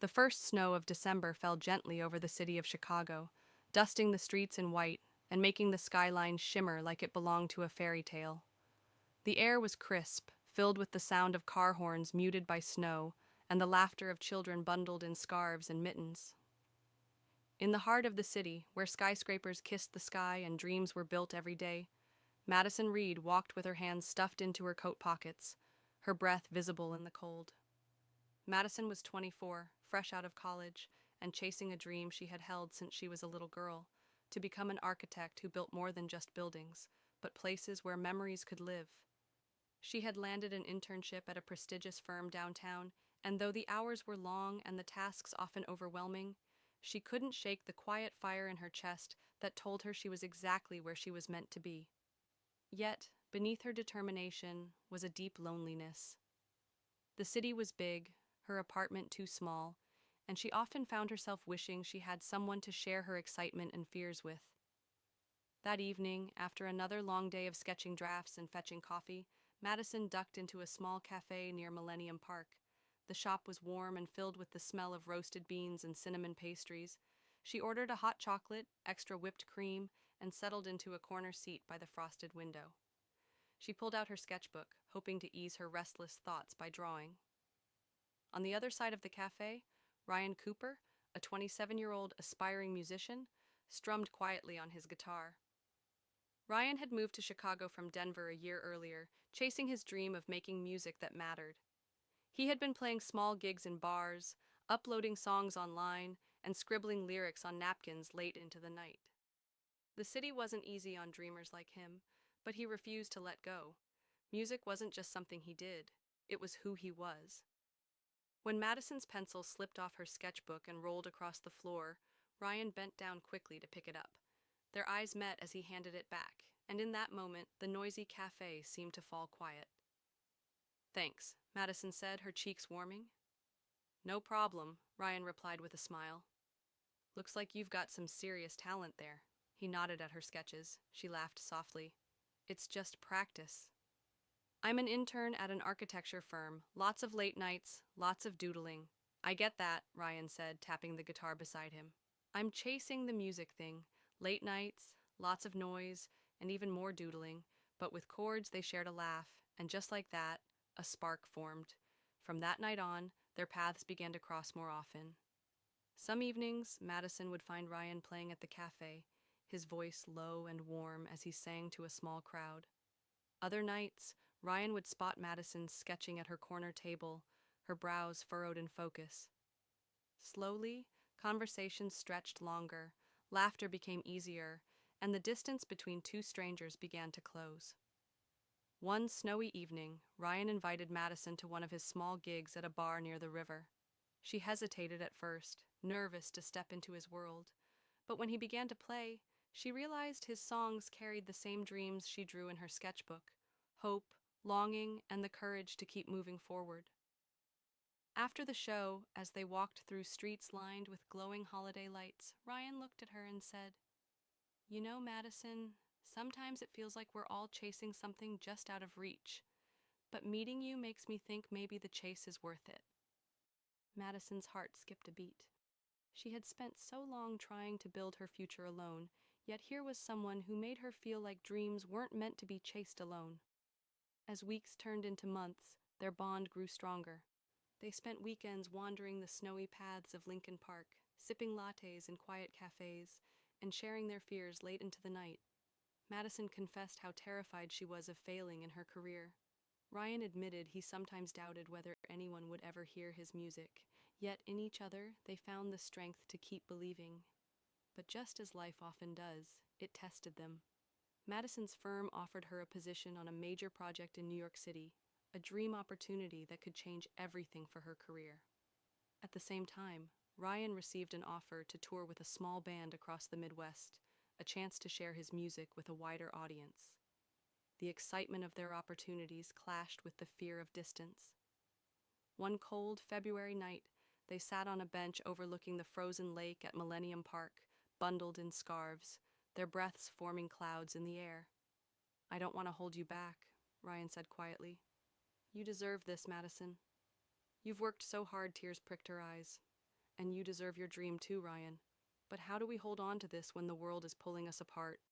The first snow of December fell gently over the city of Chicago, dusting the streets in white and making the skyline shimmer like it belonged to a fairy tale. The air was crisp, filled with the sound of car horns muted by snow and the laughter of children bundled in scarves and mittens. In the heart of the city, where skyscrapers kissed the sky and dreams were built every day, Madison Reed walked with her hands stuffed into her coat pockets, her breath visible in the cold. Madison was 24, fresh out of college, and chasing a dream she had held since she was a little girl, to become an architect who built more than just buildings, but places where memories could live. She had landed an internship at a prestigious firm downtown, and though the hours were long and the tasks often overwhelming, she couldn't shake the quiet fire in her chest that told her she was exactly where she was meant to be. Yet, beneath her determination was a deep loneliness. The city was big, her apartment too small, and she often found herself wishing she had someone to share her excitement and fears with. That evening, after another long day of sketching drafts and fetching coffee, Madison ducked into a small cafe near Millennium Park. The shop was warm and filled with the smell of roasted beans and cinnamon pastries. She ordered a hot chocolate, extra whipped cream, and settled into a corner seat by the frosted window. She pulled out her sketchbook, hoping to ease her restless thoughts by drawing. On the other side of the cafe, Ryan Cooper, a 27-year-old aspiring musician, strummed quietly on his guitar. Ryan had moved to Chicago from Denver a year earlier, chasing his dream of making music that mattered. He had been playing small gigs in bars, uploading songs online, and scribbling lyrics on napkins late into the night. The city wasn't easy on dreamers like him, but he refused to let go. Music wasn't just something he did, it was who he was. When Madison's pencil slipped off her sketchbook and rolled across the floor, Ryan bent down quickly to pick it up. Their eyes met as he handed it back, and in that moment, the noisy cafe seemed to fall quiet. "Thanks," Madison said, her cheeks warming. "No problem," Ryan replied with a smile. "Looks like you've got some serious talent there." He nodded at her sketches. She laughed softly. "It's just practice." "I'm an intern at an architecture firm. Lots of late nights, lots of doodling." "I get that," Ryan said, tapping the guitar beside him. "I'm chasing the music thing. Late nights, lots of noise, and even more doodling. But with chords, they shared a laugh, and just like that, a spark formed. From that night on, their paths began to cross more often. Some evenings, Madison would find Ryan playing at the cafe, his voice low and warm as he sang to a small crowd. Other nights, Ryan would spot Madison sketching at her corner table, her brows furrowed in focus. Slowly, conversations stretched longer, laughter became easier, and the distance between two strangers began to close. One snowy evening, Ryan invited Madison to one of his small gigs at a bar near the river. She hesitated at first, nervous to step into his world, but when he began to play, she realized his songs carried the same dreams she drew in her sketchbook: hope, longing, and the courage to keep moving forward. After the show, as they walked through streets lined with glowing holiday lights, Ryan looked at her and said, "You know, Madison, sometimes it feels like we're all chasing something just out of reach, but meeting you makes me think maybe the chase is worth it." Madison's heart skipped a beat. She had spent so long trying to build her future alone, yet here was someone who made her feel like dreams weren't meant to be chased alone. As weeks turned into months, their bond grew stronger. They spent weekends wandering the snowy paths of Lincoln Park, sipping lattes in quiet cafes, and sharing their fears late into the night. Madison confessed how terrified she was of failing in her career. Ryan admitted he sometimes doubted whether anyone would ever hear his music, yet in each other they found the strength to keep believing. But just as life often does, it tested them. Madison's firm offered her a position on a major project in New York City, a dream opportunity that could change everything for her career. At the same time, Ryan received an offer to tour with a small band across the Midwest, a chance to share his music with a wider audience. The excitement of their opportunities clashed with the fear of distance. One cold February night, they sat on a bench overlooking the frozen lake at Millennium Park, bundled in scarves, their breaths forming clouds in the air. "I don't want to hold you back," Ryan said quietly. "You deserve this, Madison. You've worked so hard," tears pricked her eyes. And you deserve your dream too, Ryan. But how do we hold on to this when the world is pulling us apart?